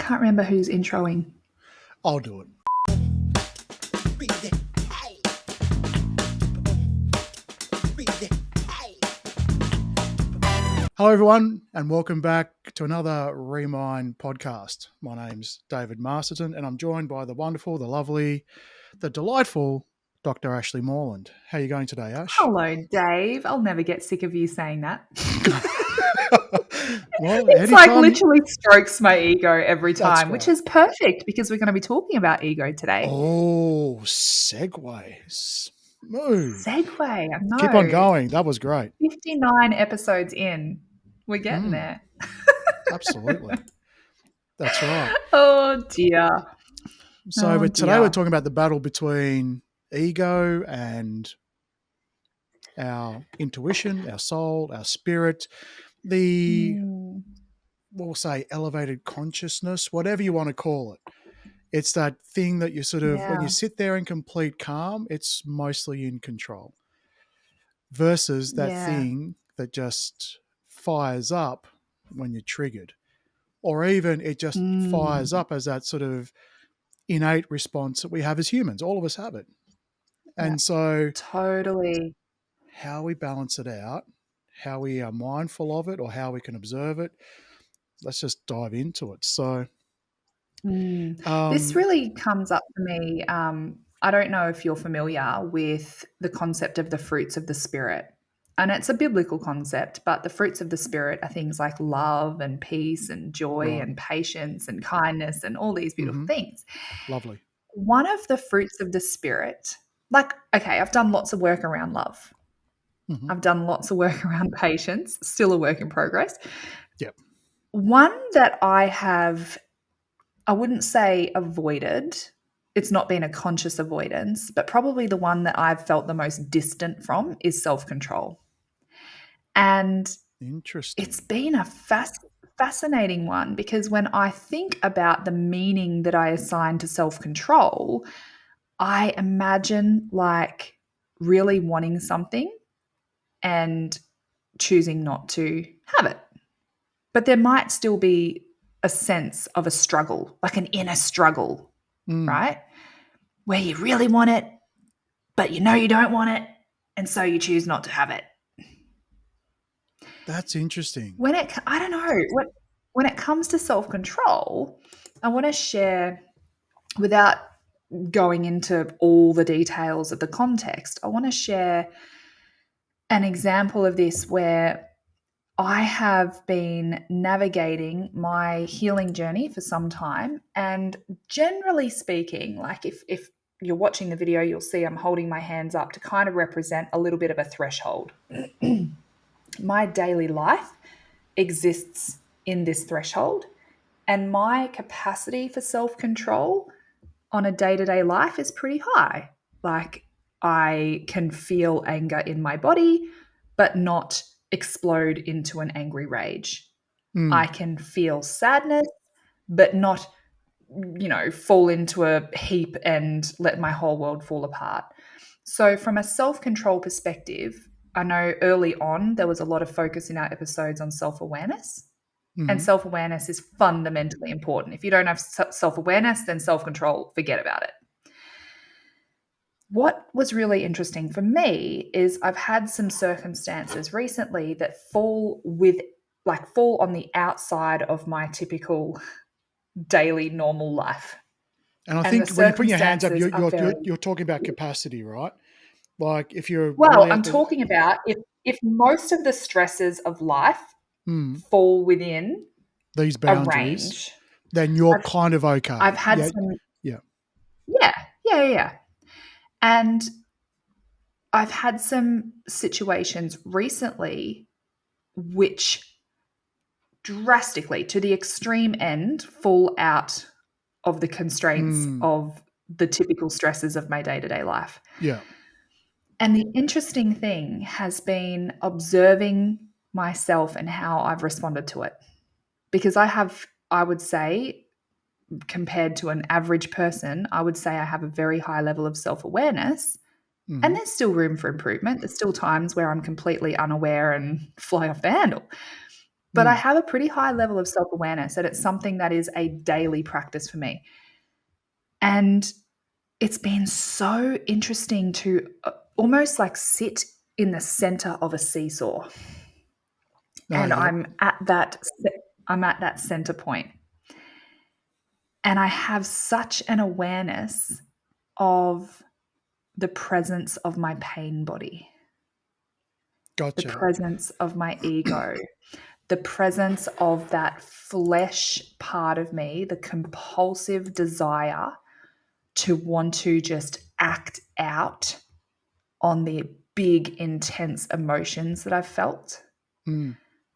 Can't remember who's introing. I'll do it. Hello, everyone, and welcome back to another Remind podcast. My name's David Masterton, and I'm joined by the wonderful, the lovely, the delightful Dr. Ashleigh Moreland. How are you going today, Ash? Hello, Dave. I'll never get sick of you saying that. Well, it's like literally strokes my ego every time, which is perfect because we're going to be talking about ego today. Oh, segue. Smooth. Segue. I know. Keep on going. That was great. 59 episodes in. We're getting there. Absolutely. That's right. Oh, dear. So today we're talking about the battle between ego and our intuition, our soul, our spirit, we'll say elevated consciousness, whatever you want to call it. It's that thing that you sort of, when you sit there in complete calm, it's mostly in control versus that thing that just fires up when you're triggered, or even it just fires up as that sort of innate response that we have as humans. All of us have it. And so totally how we balance it out, how we are mindful of it, or how we can observe it, let's just dive into it. So this really comes up for me. I don't know if you're familiar with the concept of the fruits of the spirit. And it's a biblical concept, but the fruits of the spirit are things like love and peace and joy and patience and kindness and all these beautiful things. Lovely. One of the fruits of the spirit, I've done lots of work around love. I've done lots of work around patience, still a work in progress. Yep. One that I wouldn't say avoided. It's not been a conscious avoidance, but probably the one that I've felt the most distant from is self-control. And interesting. It's been a fascinating one because when I think about the meaning that I assign to self-control, I imagine like really wanting something and choosing not to have it. But there might still be a sense of a struggle, like an inner struggle, right? Where you really want it, but you know you don't want it, and so you choose not to have it. That's interesting. When it comes to self-control, I want to share, without going into all the details of the context, I want to share an example of this where I have been navigating my healing journey for some time, and generally speaking, like if you're watching the video, you'll see I'm holding my hands up to kind of represent a little bit of a threshold. My daily life exists in this threshold, and my capacity for self-control on a day-to-day life is pretty high. Like I can feel anger in my body, but not explode into an angry rage. I can feel sadness, but not, fall into a heap and let my whole world fall apart. So from a self-control perspective, I know early on there was a lot of focus in our episodes on self-awareness. And self-awareness is fundamentally important. If you don't have self-awareness, then self-control, forget about it. What was really interesting for me is I've had some circumstances recently that fall on the outside of my typical daily normal life. And I think when you put your hands up, you're talking about capacity, right? Like if you're I'm talking about if most of the stresses of life fall within these boundaries, range, then you're kind of okay. I've had Yeah. And I've had some situations recently which drastically, to the extreme end, fall out of the constraints of the typical stresses of my day-to-day life. Yeah. And the interesting thing has been observing myself and how I've responded to it. Because I would say, compared to an average person, I would say I have a very high level of self-awareness. And there's still room for improvement. There's still times where I'm completely unaware and fly off the handle. But I have a pretty high level of self-awareness, and it's something that is a daily practice for me. And it's been so interesting to almost like sit in the center of a seesaw. And Yep. I'm at that center point. And I have such an awareness of the presence of my pain body, the Gotcha. presence of my ego, the presence of that flesh part of me, the compulsive desire to want to just act out on the big, intense emotions that I've felt,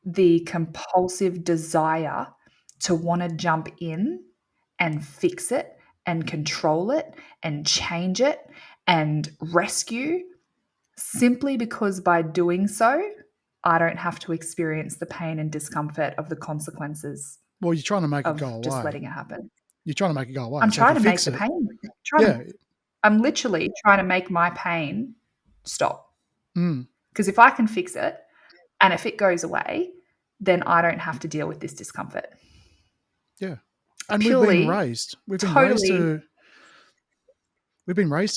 the compulsive desire to want to jump in and fix it and control it and change it and rescue, simply because by doing so, I don't have to experience the pain and discomfort of the consequences Well, you're trying to make it go of just away. letting it happen. You're trying to make it go away. I'm So if trying you to make fix the it, pain, yeah. I'm literally trying to make my pain stop. Mm. Because if I can fix it and if it goes away, then I don't have to deal with this discomfort. Yeah. And Purely, we've been raised totally, to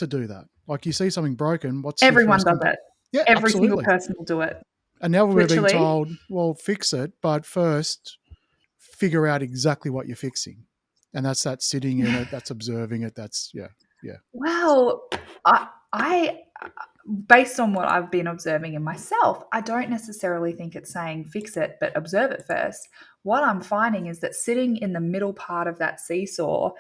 do that. Like you see something broken, what's the everyone first does thing? it. Yeah, Every single absolutely. person will do it. And now we're being Literally. told, well, fix it, but first figure out exactly what you're fixing. And that's that sitting in it, that's observing it, that's yeah. Well, I based on what I've been observing in myself, I don't necessarily think it's saying fix it, but observe it first. What I'm finding is that sitting in the middle part of that seesaw,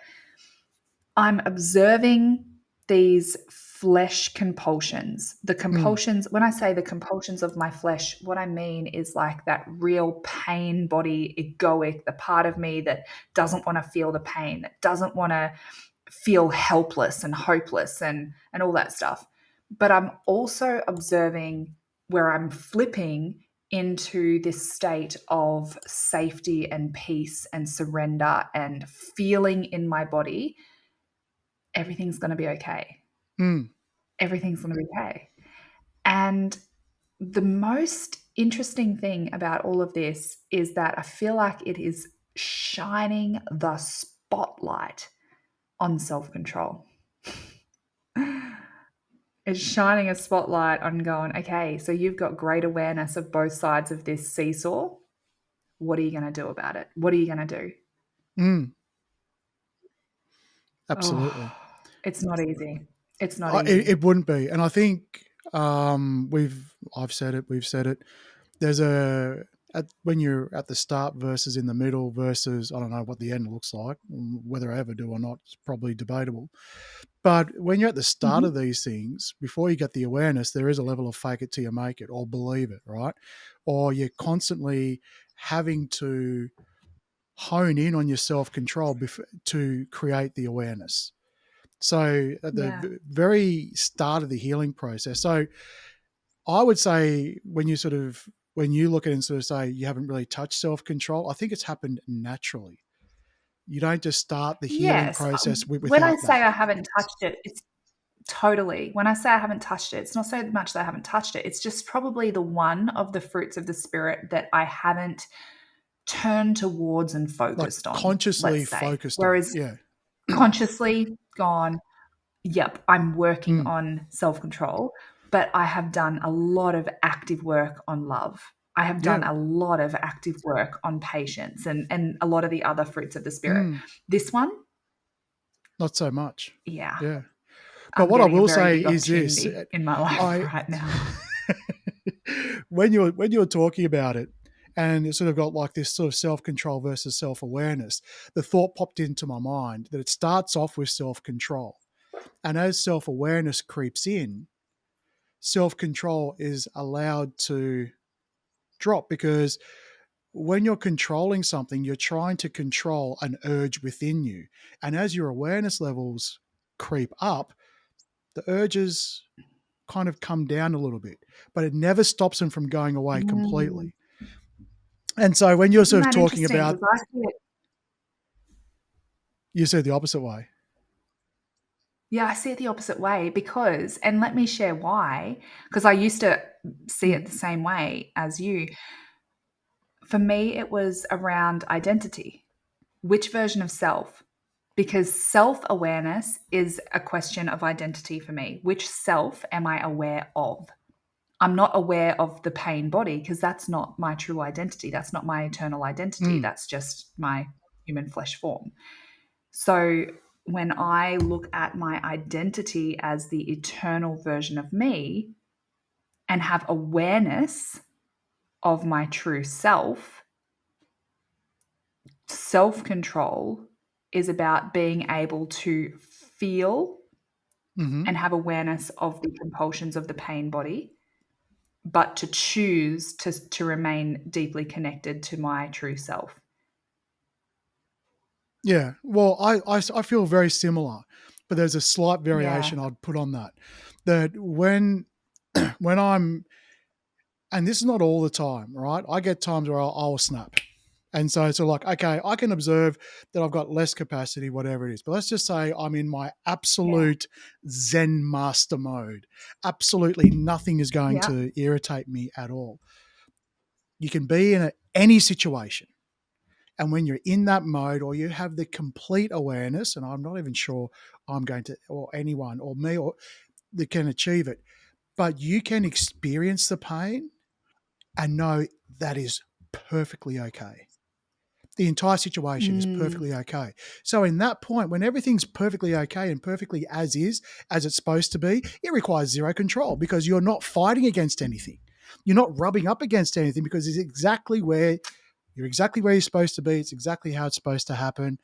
I'm observing these flesh compulsions. The compulsions, when I say the compulsions of my flesh, what I mean is like that real pain body, egoic, the part of me that doesn't want to feel the pain, that doesn't want to feel helpless and hopeless and all that stuff. But I'm also observing where I'm flipping into this state of safety and peace and surrender and feeling in my body everything's going to be okay. Everything's going to be okay. And the most interesting thing about all of this is that I feel like it is shining the spotlight on self-control. It's shining a spotlight on going, okay, so you've got great awareness of both sides of this seesaw. What are you going to do about it? What are you going to do? Absolutely. Oh, it's not easy. It's not easy. It wouldn't be. And I think I've said it, we've said it. There's when you're at the start versus in the middle versus I don't know what the end looks like, whether I ever do or not, it's probably debatable. But when you're at the start of these things, before you get the awareness, there is a level of fake it till you make it or believe it, right? Or you're constantly having to hone in on your self-control to create the awareness. So at the very start of the healing process. So I would say when you look at it and sort of say you haven't really touched self-control, I think it's happened naturally. You don't just start the healing Yes. process When I without say that. I haven't touched it, it's totally. When I say I haven't touched it, it's not so much that I haven't touched it. It's just probably the one of the fruits of the spirit that I haven't turned towards and Like focused on, consciously let's say. focused on. Whereas Yeah. consciously gone, yep, I'm working Mm. on self-control, but I have done a lot of active work on love. I have done Yeah. a lot of active work on patience and a lot of the other fruits of the spirit. Mm. This one, Not so much. yeah, Yeah. But I'm what I getting a will very say big is this: opportunity in my life I right now. when you're talking about it, and it sort of got like this sort of self control versus self awareness, the thought popped into my mind that it starts off with self control, and as self awareness creeps in, self control is allowed to drop because when you're controlling something, you're trying to control an urge within you, and as your awareness levels creep up, the urges kind of come down a little bit, but it never stops them from going away Mm. completely. And so when you're Isn't sort of that talking interesting? about, Because I see it, you said the opposite way. yeah, I see it the opposite way because, and let me share why, because I used to see it the same way as you. for me, it was around identity. Which version of self? Because self awareness is a question of identity for me. Which self am I aware of? I'm not aware of the pain body because that's not my true identity. That's not my eternal identity. Mm. That's just my human flesh form. So when I look at my identity as the eternal version of me and have awareness of my true self, self control is about being able to feel Mm-hmm. and have awareness of the compulsions of the pain body, but to choose to remain deeply connected to my true self. Yeah. Well, I feel very similar, but there's a slight Yeah. variation I'd put on that. That when I'm, and this is not all the time, right? I get times where I'll snap. And so it's like, okay, I can observe that I've got less capacity, whatever it is. But let's just say I'm in my Yeah. absolute Zen master mode. Absolutely nothing is going Yeah. to irritate me at all. You can be in any situation. And when you're in that mode or you have the complete awareness, and I'm not even sure I'm going to, or anyone or me or that can achieve it, but you can experience the pain and know that is perfectly okay. The entire situation is Mm. perfectly okay. So in that point, when everything's perfectly okay and perfectly as is, as it's supposed to be, it requires zero control because you're not fighting against anything. You're not rubbing up against anything because it's exactly where you're supposed to be. It's exactly how it's supposed to happen.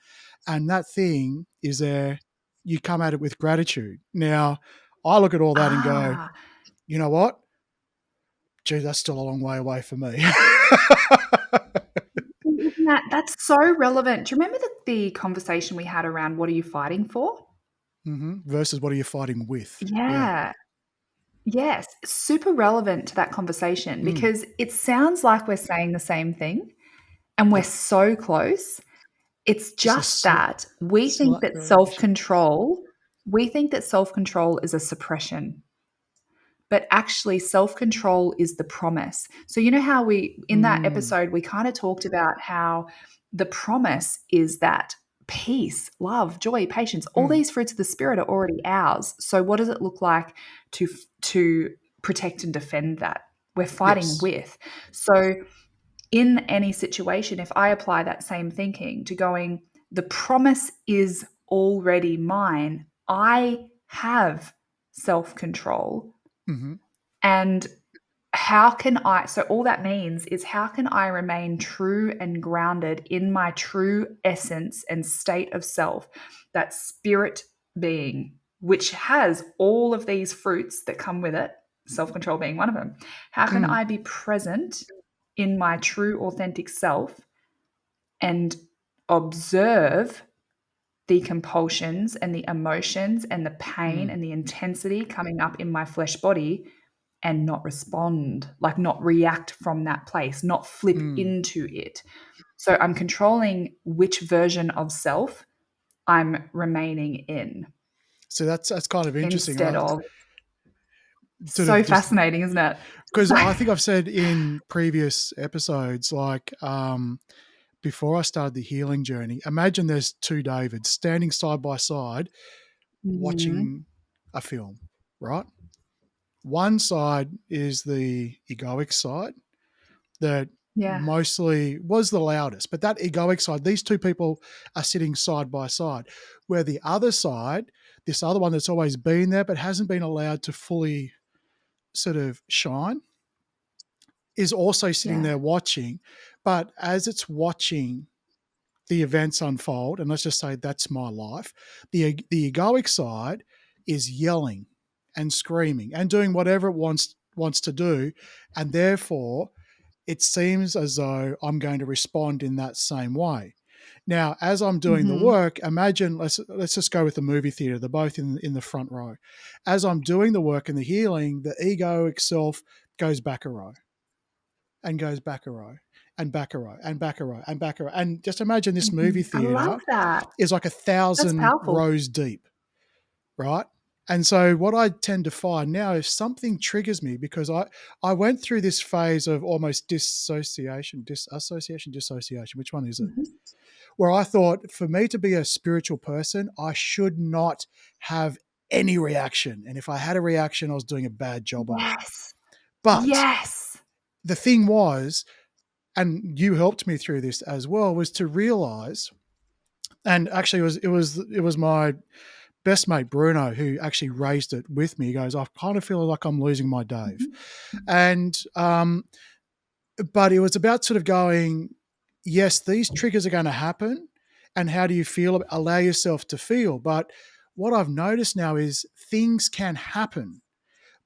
And that thing is there. You come at it with gratitude. Now, I look at all that and go, Ah, you know what? Gee, that's still a long way away for me. isn't that's so relevant. Do you remember the conversation we had around what are you fighting for? Versus what are you fighting with? Yeah. Yeah. Yes, super relevant to that conversation Mm. because it sounds like we're saying the same thing and we're Yep. so close. It's Just a just that slight variation. we think that self-control is a suppression, but actually self-control is the promise. So you know how we in that Mm. episode we kind of talked about how the promise is that peace, love, joy, patience, all Mm. these fruits of the spirit are already ours. So what does it look like to protect and defend that? We're fighting Yes. with. So in any situation, if I apply that same thinking to going, the promise is already mine, I have self control. Mm-hmm. And how can I, so all that means is how can I remain true and grounded in my true essence and state of self, that spirit being, which has all of these fruits that come with it, self control being one of them. How can Mm. I be present in my true, authentic self and observe the compulsions and the emotions and the pain Mm. and the intensity coming up in my flesh body and not respond, like not react from that place, not flip Mm. into it. So I'm controlling which version of self I'm remaining in So that's kind of interesting. instead I of sort so of just fascinating, isn't it? because I think I've said in previous episodes, like before I started the healing journey, imagine there's two Davids standing side by side Mhm. watching a film, right? One side is the egoic side that Yeah. mostly was the loudest, but that egoic side, these two people are sitting side by side, where the other side, this other one that's always been there but hasn't been allowed to fully sort of shine, is also sitting Yeah. there watching. But as it's watching the events unfold, and let's just say that's my life, the egoic side is yelling and screaming and doing whatever it wants to do, and therefore it seems as though I'm going to respond in that same way. Now, as I'm doing the Mhm. work, imagine let's just go with the movie theater. They're both in the front row. As I'm doing the work and the healing, the egoic self goes back a row and goes back a row and back a row and back a row and back a row. And just imagine this movie Mhm. I love theater that. is like a That's thousand powerful. rows deep, right? And so what I tend to find now, if something triggers me, because I went through this phase of almost disassociation, which one is it? Mhm. Where I thought for me to be a spiritual person, I should not have any reaction. And if I had a reaction, I was doing a bad job of it. Yes. But Yes. the thing was, and you helped me through this as well, was to realize, and actually it was my best mate Bruno who actually raised it with me. He goes, I kind of feel like I'm losing my Dave. Mhm. And but it was about sort of going, yes, these triggers are going to happen, and how do you feel? Allow yourself to feel. But what I've noticed now is things can happen,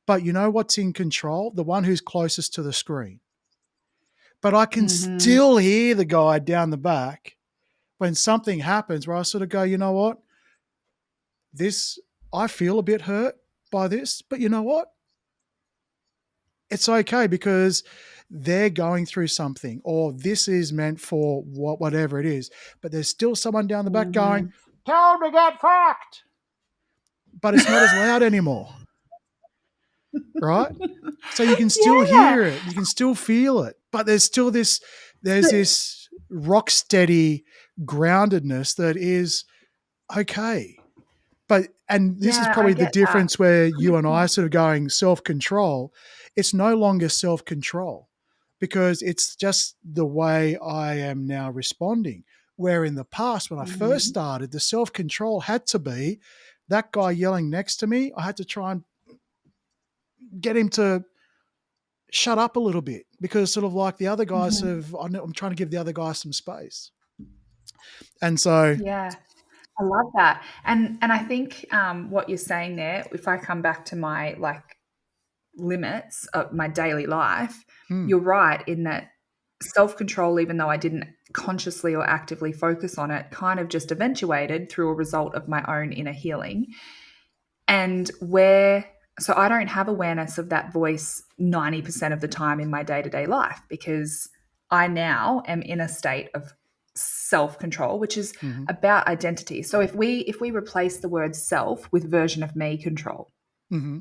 but you know what's in control? The one who's closest to the screen. But I can Mhm. still hear the guy down the back when something happens where I sort of go, you know what? This, I feel a bit hurt by this, but you know what? It's okay because they're going through something, or this is meant for whatever it is. But there's still someone down the back going, Mhm. "Tell me get fucked," but it's not as loud anymore, right? So you can still Yeah. hear it, you can still feel it, but there's still this, there's this rock steady groundedness that is okay. But, and this is Yeah, I probably the get that. difference where you and I are 100%. sort of going self-control. It's no longer self-control because it's just the way I am now responding. Where in the past, when I first Mhm. started, the self-control had to be that guy yelling next to me. I had to try and get him to shut up a little bit because sort of like the other guys Mhm. have, I'm trying to give the other guy some space. And so, Yeah. I love that. And I think, what you're saying there, if I come back to my, like, limits of my daily life, hmm, you're right in that self-control, even though I didn't consciously or actively focus on it, kind of just eventuated through a result of my own inner healing. And so I don't have awareness of that voice 90% of the time in my day-to-day life because I now am in a state of self-control, which is mm-hmm, about identity. So if we replace the word self with version of me control, mm-hmm,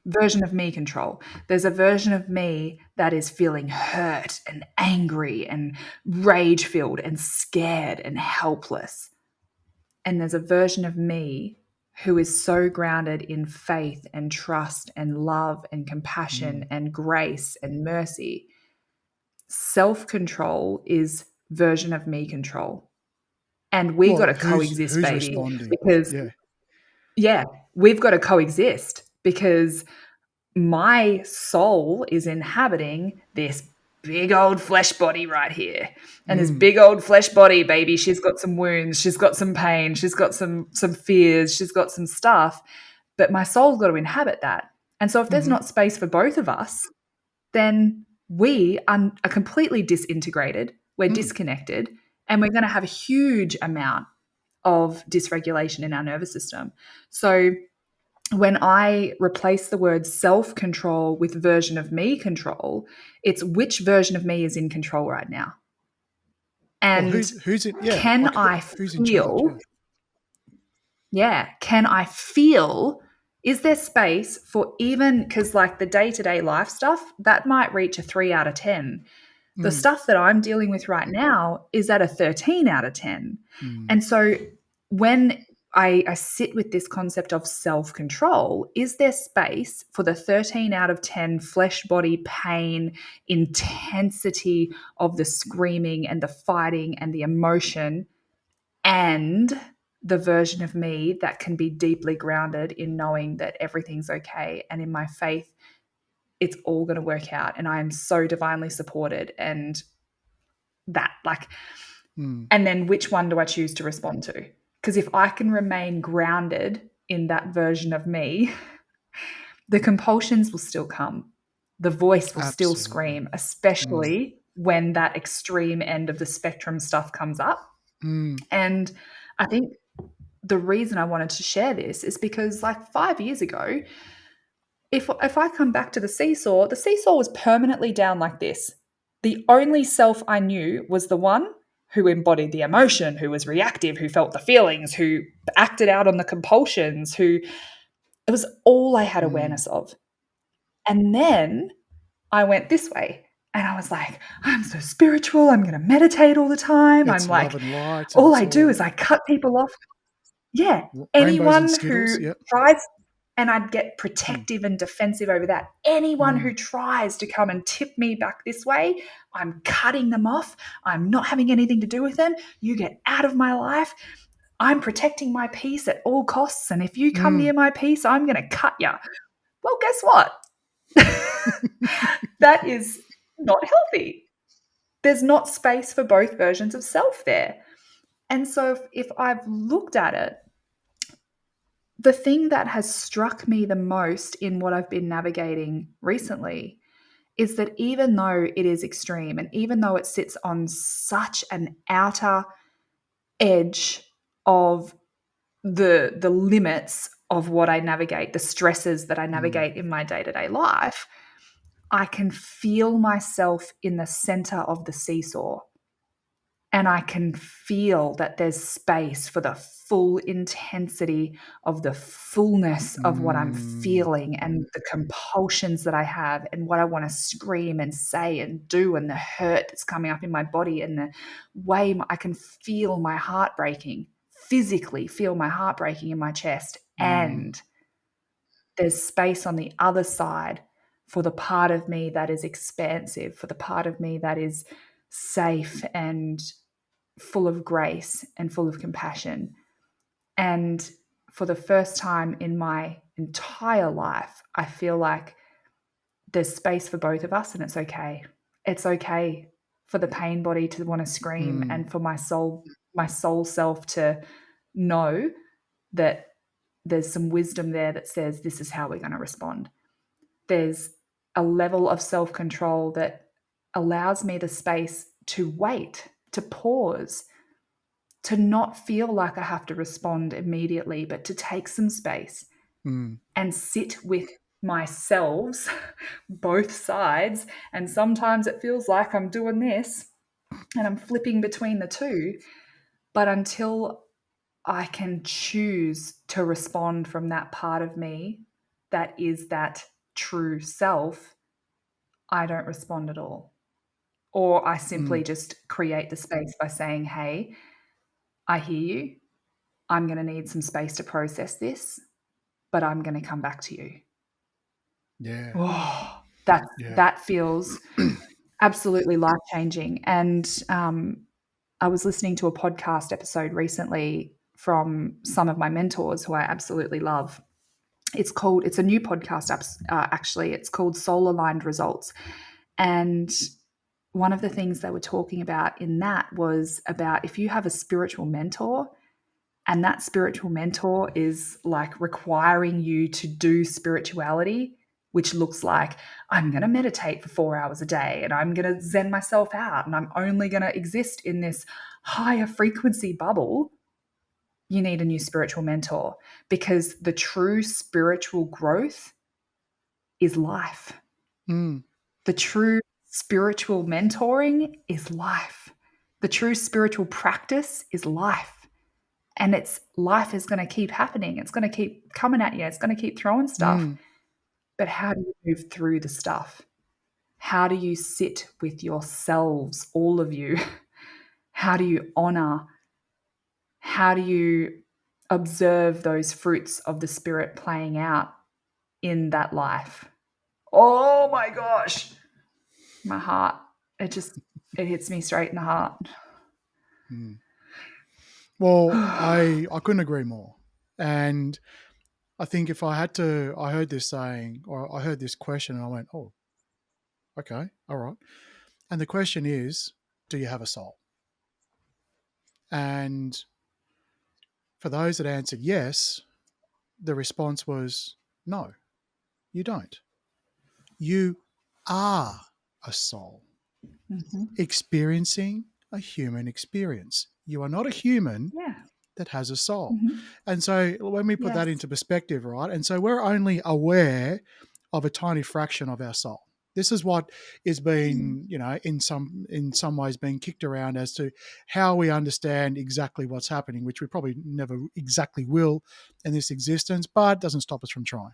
version of me control. There's a version of me that is feeling hurt and angry and rage filled and scared and helpless. And there's a version of me who is so grounded in faith and trust and love and compassion mm. and grace and mercy. Self control is version of me control. And we got Well, to coexist, who's baby, responding? because, Yeah. yeah, we've got to coexist because my soul is inhabiting this big old flesh body right here. And this Mm, big old flesh body, baby, she's got some wounds, she's got some pain, she's got some fears, she's got some stuff, but my soul's got to inhabit that. And so if there's mm-hmm, not space for both of us, then we are completely disintegrated, we're mm. disconnected, and we're going to have a huge amount of dysregulation in our nervous system. So when I replace the word self control with version of me control, it's which version of me is in control right now. Well, And who's in? Yeah, can like I who's in charge? feel, Yeah. yeah, can I feel, is there space for, even because like the day to day life stuff, that might reach a 3 out of 10. The Mm, stuff that I'm dealing with right now is at a 13 out of 10. mm, And so when I sit with this concept of self control, is there space for the 13 out of 10 flesh body pain, intensity of the screaming and the fighting and the emotion, and the version of me that can be deeply grounded in knowing that everything's okay and in my faith it's all going to work out and I am so divinely supported and that, like, mm. and then which one do I choose to respond to? Because if I can remain grounded in that version of me, the compulsions will still come. The voice will still Absolutely. scream, Mm, especially when that extreme end of the spectrum stuff comes up. mm, And I think the reason I wanted to share this is because, like, 5 years ago, if I come back to the seesaw was permanently down like this. The only self I knew was the one who embodied the emotion, who was reactive, who felt the feelings, who acted out on the compulsions, who It was all I had awareness of. And then I went this way and I was like, I'm so spiritual. I'm going to meditate all the time. I'm It's love like, and light, and all it's I do all is I cut people off. Yeah. rainbows and Anyone Skittles. who Yep. tries, and I'd get Mm. protective and defensive over that. Anyone who tries to come and tip me back this way, I'm cutting them off. I'm not having anything to do with them. You get out of my life. I'm protecting my peace at all costs. And if you come near my peace, I'm going to cut you. Well, guess what? That is not healthy. There's not space for both versions of self there. And so if I've looked at it, the thing that has struck me the most in what I've been navigating recently is that even though it is extreme and even though it sits on such an outer edge of the limits of what I navigate, the stresses that I navigate in my day-to-day life, I can feel myself in the center of the seesaw. And I can feel that there's space for the full intensity of the fullness of what I'm feeling and the compulsions that I have and what I want to scream and say and do and the hurt that's coming up in my body and the way I can feel my heart breaking, physically feel my heart breaking in my chest. And there's space on the other side for the part of me that is expansive, for the part of me that is safe and full of grace and full of compassion. And for the first time in my entire life, I feel like there's space for both of us, and it's okay. It's okay for the pain body to want to scream and for my soul self to know that there's some wisdom there that says this is how we're going to respond. There's a level of self-control that allows me the space to wait, to pause, to not feel like I have to respond immediately, but to take some space and sit with myself, both sides. And sometimes it feels like I'm doing this and I'm flipping between the two. But until I can choose to respond from that part of me that is that true self, I don't respond at all. Or I simply just create the space by saying, hey, I hear you. I'm going to need some space to process this, but I'm going to come back to you. Yeah. Oh, that feels absolutely life-changing. And I was listening to a podcast episode recently from some of my mentors who I absolutely love. It's a new podcast, actually. It's called Soul Aligned Results. And one of the things they were talking about in that was about if you have a spiritual mentor, and that spiritual mentor is like requiring you to do spirituality, which looks like I'm going to meditate for 4 hours a day and I'm going to zen myself out and I'm only going to exist in this higher frequency bubble. You need a new spiritual mentor, because the true spiritual growth is life. The true spiritual mentoring is life. The true spiritual practice is life. And life is going to keep happening. It's going to keep coming at you. It's going to keep throwing stuff. But how do you move through the stuff? How do you sit with yourselves, all of you? How do you honor? How do you observe those fruits of the spirit playing out in that life? Oh my gosh. My heart, it hits me straight in the heart. Well, I couldn't agree more. And I think if I heard this saying, or I heard this question and I went, oh, okay, all right. And the question is, do you have a soul? And for those that answered yes, the response was, no, you don't. You are a soul experiencing a human experience. You are not a human Yeah. that has a soul. And so when we put that Yes. into perspective, right? And so we're only aware of a tiny fraction of our soul. This is what is being, in some ways being kicked around as to how we understand exactly what's happening, which we probably never exactly will in this existence, but doesn't stop us from trying.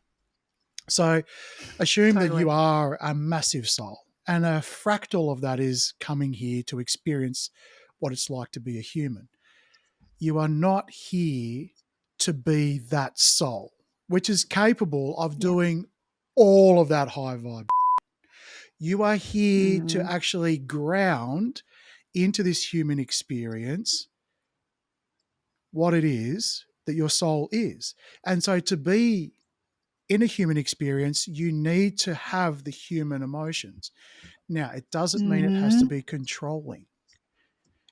So assume that you Totally. are a massive soul, and a fractal of that is coming here to experience what it's like to be a human. You are not here to be that soul, which is capable of Yeah. doing all of that high vibe. You are here to Mm. actually ground into this human experience what it is that your soul is. And so to be in a human experience, you need to have the human emotions. Now, it doesn't mean it has to Mm-hmm. be controlling.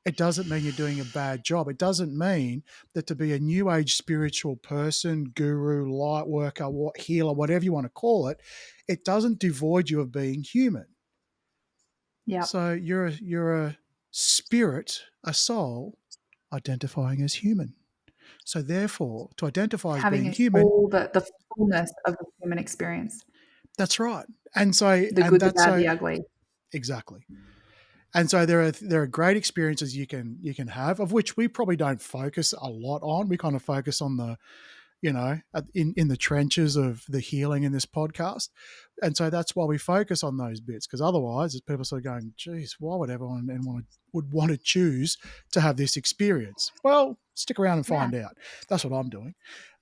It doesn't mean you're doing a bad job. It doesn't mean that to be a new age spiritual person, guru, light worker, healer, whatever you want to call it, it doesn't devoid you of being human. Yep. So you're a spirit, a soul, identifying as human. So therefore, to identify as being Having human, all the fullness of the human experience, that's right. And so the and good, the that's bad, so the ugly. exactly. And so there are great experiences you can have, of which we probably don't focus a lot on. We kind of focus on the in the trenches of the healing in this podcast. And so that's why we focus on those bits, because otherwise, as people sort of going, geez, why would everyone would want to choose to have this experience? Well, stick around and Yeah. find out. That's what I'm doing.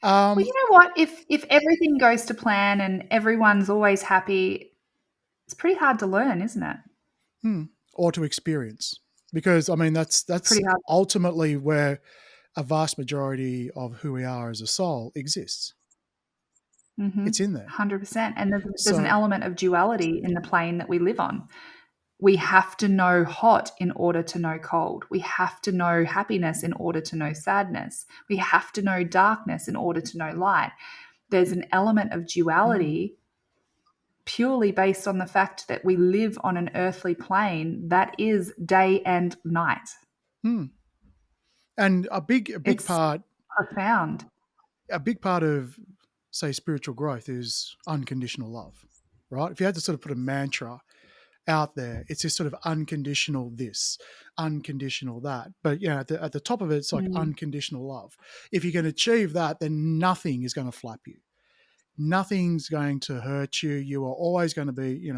Well, you know what? If everything goes to plan and everyone's always happy, it's pretty hard to learn, isn't it? Or to experience, because I mean that's Pretty hard. ultimately where a vast majority of who we are as a soul exists. Mm-hmm. It's in there. 100%. And there's an So, element of duality in the plane that we live on. We have to know hot in order to know cold. We have to know happiness in order to know sadness. We have to know darkness in order to know light. There's an element of mm, duality purely based on the fact that we live on an earthly plane that is day and night. mm. And It's profound. a big part of, say, spiritual growth is unconditional love, right? If you had to sort of put a mantra out there, it's this sort of unconditional this, unconditional that. But yeah, at the top of it, it's like Mm. unconditional love. If you can achieve that, then nothing is going to flap you. Nothing's going to hurt you. You are always going to be,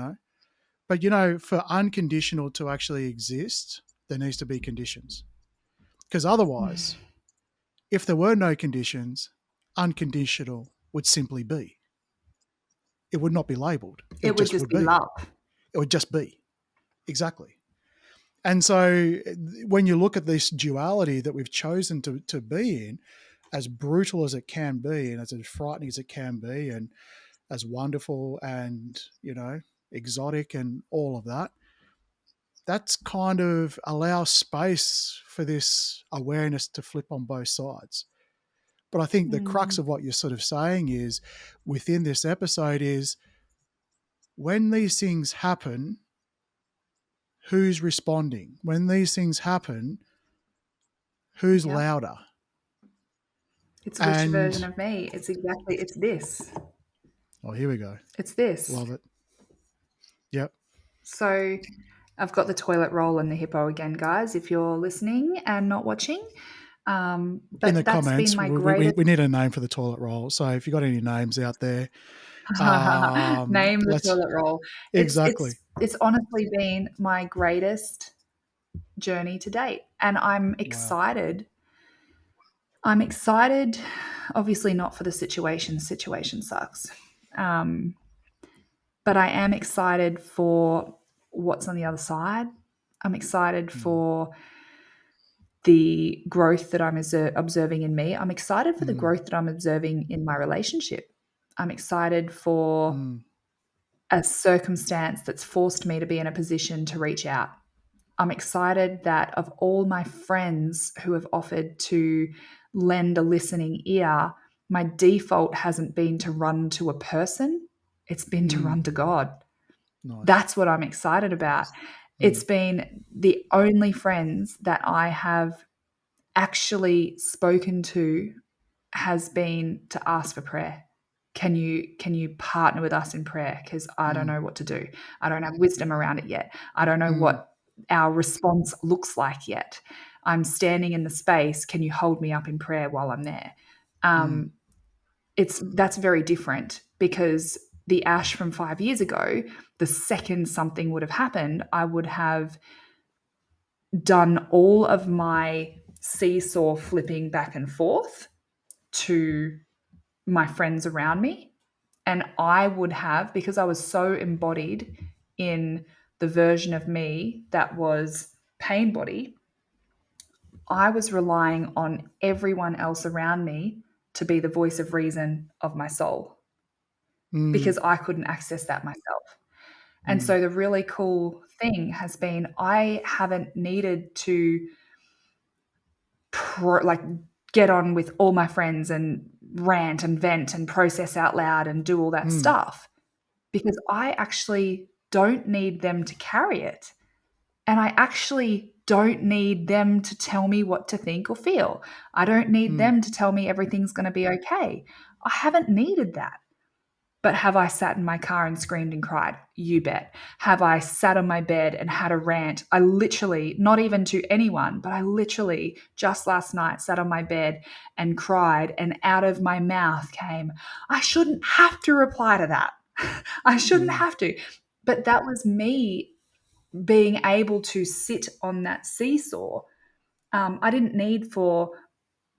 But for unconditional to actually exist, there needs to be conditions. Because otherwise, if there were no conditions, unconditional would simply be. It would not be labeled. It It would just just would be be. love. It would just be. Exactly. And so when you look at this duality that we've chosen to be in, as brutal as it can be and as frightening as it can be and as wonderful and, exotic and all of that, that's kind of allows space for this awareness to flip on both sides. But I think the crux Mm. of what you're sort of saying is within this episode is when these things happen, who's responding? When these things happen, who's Yep. louder? It's which version And of me? It's this. oh, here we go. It's this. Love it. Yep. So I've got the toilet roll and the hippo again, guys, if you're listening and not watching. In the But that's been comments, my we greatest. need a name for the toilet roll. So if you got any names out there, Name the let's toilet roll. exactly. It's honestly been my greatest journey to date, and I'm Wow. excited. I'm excited, obviously not for the situation. Situation sucks, um, but I am excited for what's on the other side. I'm excited Mm, for the growth that I'm observing in me. I'm excited for the mm, growth that I'm observing in my relationship. I'm excited for mm, a circumstance that's forced me to be in a position to reach out. I'm excited that of all my friends who have offered to lend a listening ear, my default hasn't been to run to a person, it's been to mm. run to God. Nice. That's what I'm excited about. Mm, It's been the only friends that I have actually spoken to has been to ask for prayer. can you partner with us in prayer? Because I don't know what to do. I don't have wisdom around it yet. I don't know what our response looks like yet. I'm standing in the space. Can you hold me up in prayer while I'm there? That's very different, because the Ash from 5 years ago, the second something would have happened, I would have done all of my seesaw flipping back and forth to my friends around me. And I would have, because I was so embodied in the version of me that was pain body, I was relying on everyone else around me to be the voice of reason of my soul, because I couldn't access that myself. And so the really cool thing has been, I haven't needed to get on with all my friends and rant and vent and process out loud and do all that stuff, because I actually don't need them to carry it. And I actually don't need them to tell me what to think or feel. I don't need them to tell me everything's going to be okay. I haven't needed that. But have I sat in my car and screamed and cried? You bet. Have I sat on my bed and had a rant? I literally, not even to anyone, but I literally just last night sat on my bed and cried, and out of my mouth came, I shouldn't have to reply to that. I shouldn't have to. But that was me being able to sit on that seesaw. I didn't need for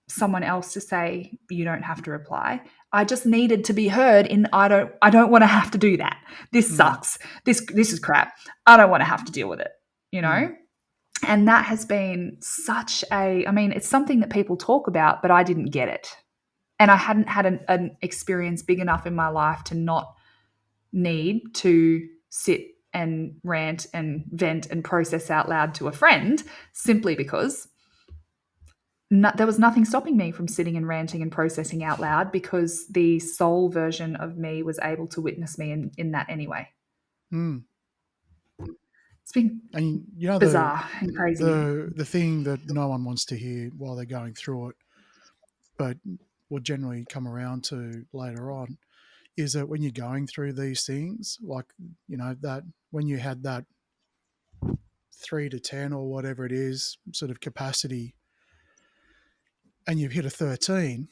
someone else to say, you don't have to reply. I just needed to be heard in, I don't want to have to do that. This sucks. This is crap. I don't want to have to deal with it, you know? And that has been such a, I mean, it's something that people talk about, but I didn't get it. And I hadn't had an experience big enough in my life to not need to sit and rant and vent and process out loud to a friend, simply because there was nothing stopping me from sitting and ranting and processing out loud, because the soul version of me was able to witness me in that anyway. It's been bizarre and crazy. The thing that no one wants to hear while they're going through it, but will generally come around to later on, is that when you're going through these things, like, that when you had that 3 to 10 or whatever it is sort of capacity, and you've hit a 13,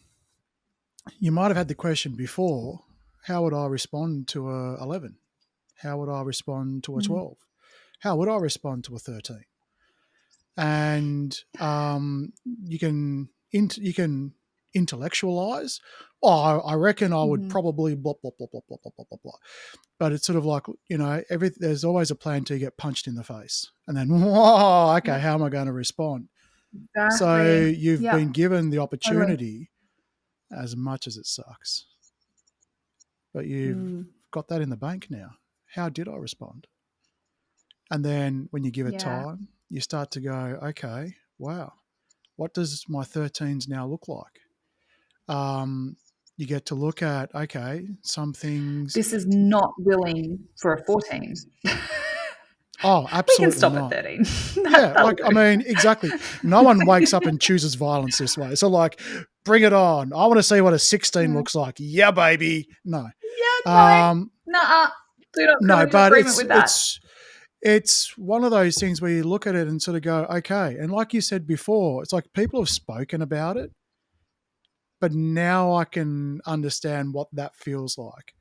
you might have had the question before, how would I respond to a 11? How would I respond to a 12? How would I respond to a 13? And you can intellectualize. Oh, I reckon I would probably blah, blah, blah, blah, blah, blah, blah, blah, blah. But it's sort of like, there's always a plan to get punched in the face. And then, whoa, okay, how am I going to respond? Exactly. So you've been given the opportunity, as much as it sucks. But you've got that in the bank now. How did I respond? And then when you give it time, you start to go, okay, wow, what does my 13s now look like? You get to look at, okay, some things. This is not willing for a 14. Oh, absolutely. We can stop not. at 13. I mean, exactly. No one wakes up and chooses violence this way. So, like, bring it on. I want to see what a 16 looks like. Yeah, baby. No. Yeah, no. No, but it's one of those things where you look at it and sort of go, okay. And like you said before, it's like people have spoken about it, but now I can understand what that feels like.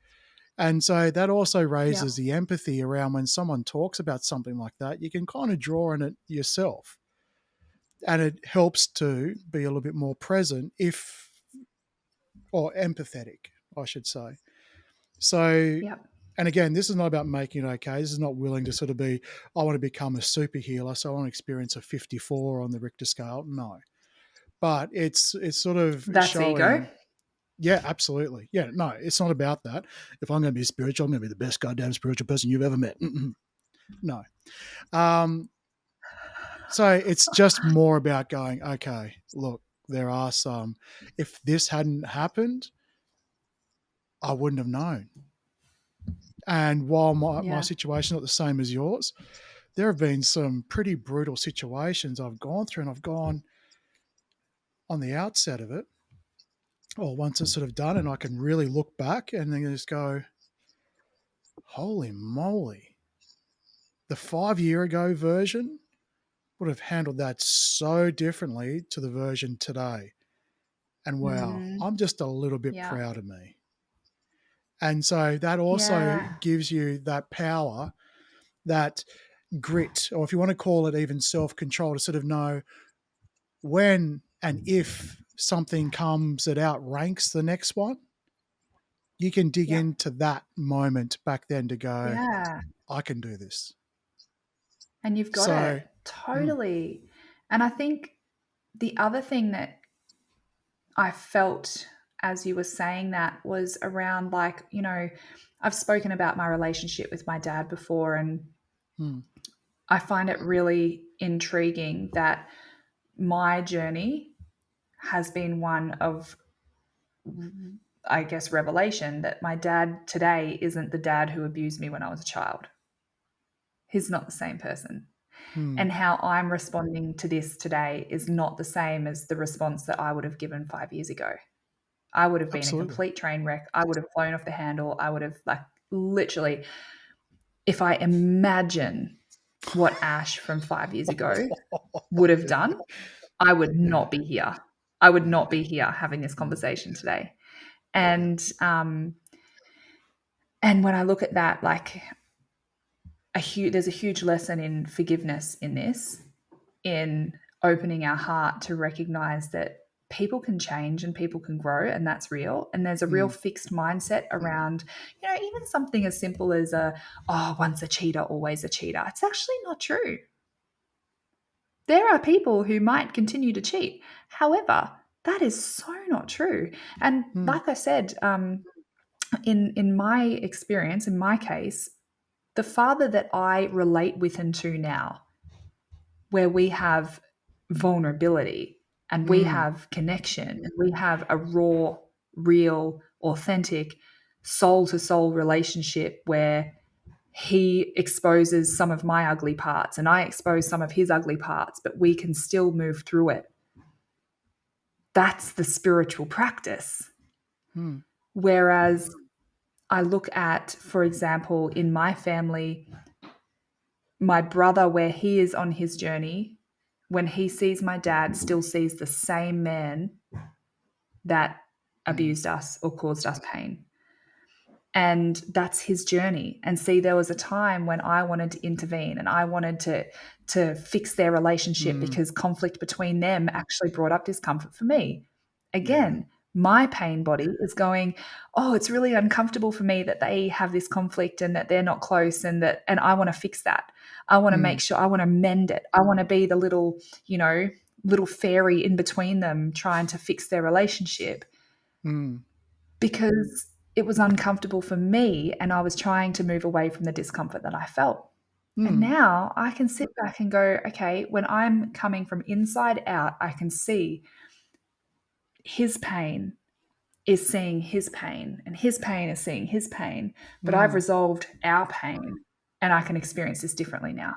And so that also raises the empathy around when someone talks about something like that. You can kind of draw on it yourself. And it helps to be a little bit more present or empathetic, I should say. So, and again, this is not about making it okay. This is not willing to sort of be, I want to become a super healer, so I want to experience a 54 on the Richter scale. No. But it's sort of that's showing. Ego. Yeah, absolutely. Yeah, no, it's not about that. If I'm going to be spiritual, I'm going to be the best goddamn spiritual person you've ever met. No. So it's just more about going, okay, look, there are some, if this hadn't happened, I wouldn't have known. And while my situation is not the same as yours, there have been some pretty brutal situations I've gone through, and I've gone on the outset of it. or once it's sort of done and I can really look back and then just go, holy moly, the 5 year ago version would have handled that so differently to the version today. And wow, Mm-hmm. I'm just a little bit Yeah. proud of me. And so that also Yeah. gives you that power, that grit, or if you want to call it even self control, to sort of know when and if something comes that outranks the next one, you can dig Yeah. into that moment back then to go, Yeah. I can do this. And you've got it. So, mm, Totally. And I think the other thing that I felt as you were saying that was around, like, I've spoken about my relationship with my dad before, and mm, I find it really intriguing that my journey has been one of, I guess, revelation that my dad today isn't the dad who abused me when I was a child. He's not the same person. mm, And how I'm responding to this today is not the same as the response that I would have given 5 years ago. I would have been a absolutely. complete train wreck. I would have flown off the handle. I would have, like, literally, if I imagine what Ash from 5 years ago would have Yeah, done, I would yeah, not be here. I would no, not be here having this mm, conversation today. yeah, And when I look at that, like, there's a huge lesson in forgiveness in this, in opening our heart to recognize that people can change and people can grow, and that's real. And there's a real mm, fixed mindset around, even something as simple as once a cheater, always a cheater. It's actually not true. There are people who might continue to cheat. However, that is so not true. And mm, like I said, in my experience, in my case, the father that I relate with and to now, where we have vulnerability and we mm, have connection and we have a raw, real, authentic, soul to soul relationship where he exposes some of my ugly parts and I expose some of his ugly parts, but we can still move through it. That's the spiritual practice. mm, Whereas I look at, for example, in my family, my brother, where he is on his journey, when he sees my dad, still sees the same man that mm, abused us or caused us pain. And that's his journey. And see, there was a time when I wanted to intervene and I wanted to fix their relationship mm, because conflict between them actually brought up discomfort for me. yeah, Again, my pain body is going, oh, it's really uncomfortable for me that they have this conflict and that they're not close, and I want to fix that. I want to mm, make sure, I want to mend it. I want to be the little fairy in between them trying to fix their relationship, mm, because it was uncomfortable for me and I was trying to move away from the discomfort that I felt. And mm, now I can sit back and go, okay, when I'm coming from inside out, I can see his pain is seeing his pain and his pain is seeing his pain, but I've mm, resolved our pain and I can experience this differently now.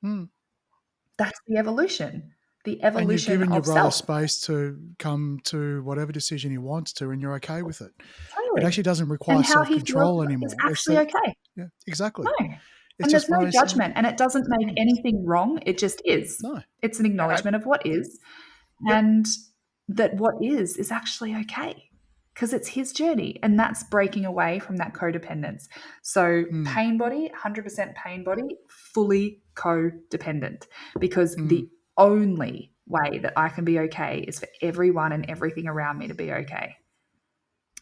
mm. That's the evolution, the And you've evolution given your of brother self. space to come to whatever decision he wants to, and you're okay with it. It Totally. actually doesn't And require how self he feels control is anymore. It's actually that, okay. yeah, exactly. No. It's And there's just no one of those things. judgment, and it doesn't make Mm, anything wrong. It just is. no. It's an acknowledgement of what is, Yep. and that what is actually okay because it's his journey, and that's breaking away from that codependence. So, Mm, pain body, 100% pain body, fully codependent, because mm, the only way that I can be okay is for everyone and everything around me to be okay.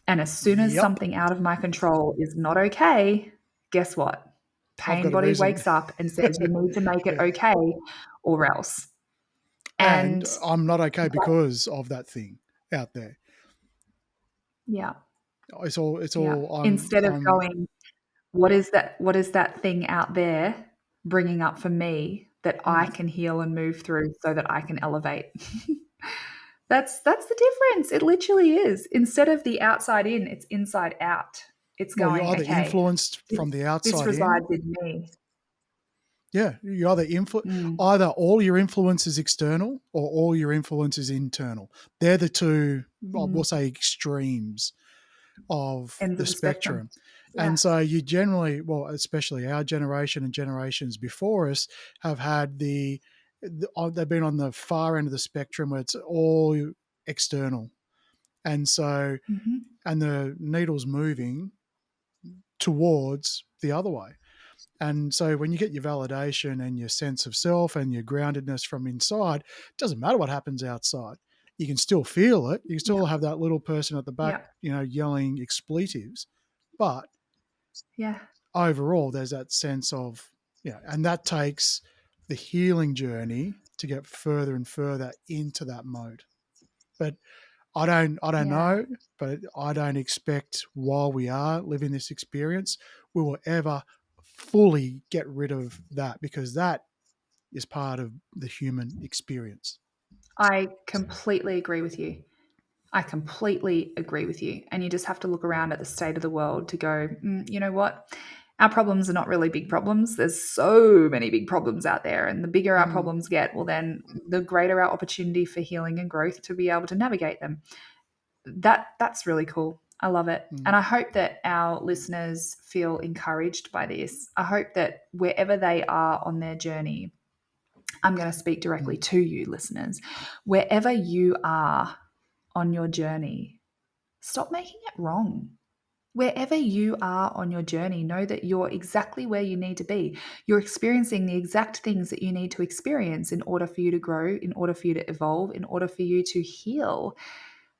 And as soon as yep. something out of my control is not okay, guess what? I've Pain got a body reason. wakes up and says, you need to make it Yeah. okay or else. And And I'm not okay that, because of that thing out there. yeah, It's yeah. all, Instead of going, what is that thing out there bringing up for me that I mm, can heal and move through so that I can elevate? That's the difference. It literally is. Instead of the outside in, it's inside out. It's well, you're going, either okay, influenced this, from the this outside in, resides in me. Yeah, you either all your influence is external or all your influence is internal. They're the two, we'll say, extremes of Ends the of the spectrum. spectrum. Yeah. And so you generally, well, especially our generation and generations before us, have had they've been on the far end of the spectrum where it's all external. And so, and the needle's moving towards the other way. And so when you get your validation and your sense of self and your groundedness from inside, it doesn't matter what happens outside. You can still feel it. You can Yeah. still have that little person at the back, Yeah. yelling expletives. But Yeah. overall, there's that sense of, and that takes the healing journey to get further and further into that mode. But I don't know, but I don't expect while we are living this experience, we will ever fully get rid of that, because that is part of the human experience. I completely agree with you. I completely agree with you. And you just have to look around at the state of the world to go, you know what? Our problems are not really big problems. There's so many big problems out there. And the bigger our problems get, well, then the greater our opportunity for healing and growth to be able to navigate them. That's really cool. I love it. And I hope that our listeners feel encouraged by this. I hope that wherever they are on their journey, I'm going to speak directly to you, listeners. Wherever you are on your journey, stop making it wrong. Wherever you are on your journey, know that you're exactly where you need to be. You're experiencing the exact things that you need to experience in order for you to grow, in order for you to evolve, in order for you to heal.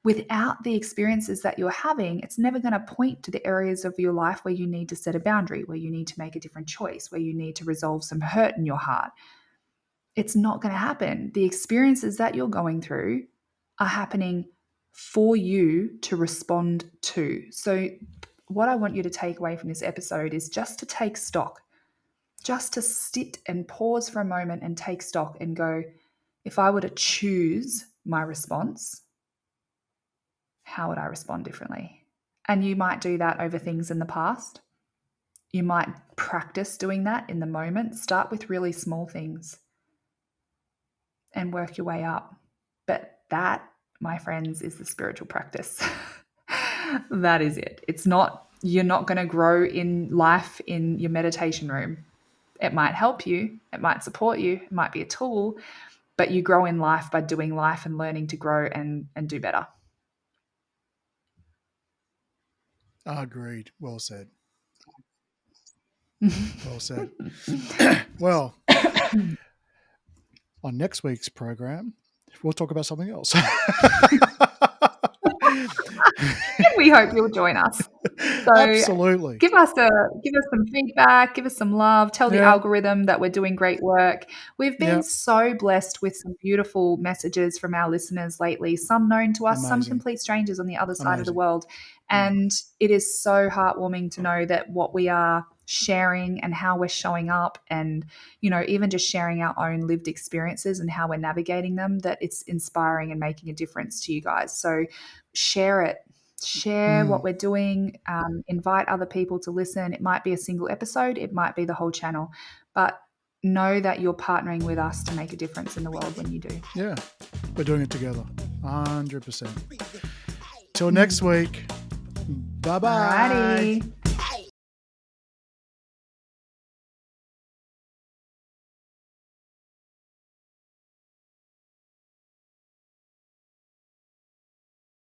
Without the experiences that you're having, it's never going to point to the areas of your life where you need to set a boundary, where you need to make a different choice, where you need to resolve some hurt in your heart. It's not going to happen. The experiences that you're going through are happening for you to respond to. So, what I want you to take away from this episode is just to take stock, just to sit and pause for a moment and take stock and go, if I were to choose my response, how would I respond differently? And you might do that over things in the past. You might practice doing that in the moment. Start with really small things and work your way up. But that, my friends, is the spiritual practice. That is it. It's not, you're not going to grow in life in your meditation room. It might help you, it might support you, it might be a tool, but you grow in life by doing life and learning to grow and do better. Agreed. Well said. Well said. Well, on next week's program, we'll talk about something else. We hope you'll join us. So absolutely. Give us some feedback, give us some love, tell the algorithm that we're doing great work. We've been so blessed with some beautiful messages from our listeners lately, some known to us, some complete strangers on the other side of the world. And it is so heartwarming to know that what we are sharing and how we're showing up, and even just sharing our own lived experiences and how we're navigating them, that it's inspiring and making a difference to you guys. So share it. Share what we're doing, invite other people to listen. It might be a single episode, it might be the whole channel, but know that you're partnering with us to make a difference in the world when you do. Yeah, we're doing it together, 100%. Till next week, bye-bye. Alrighty.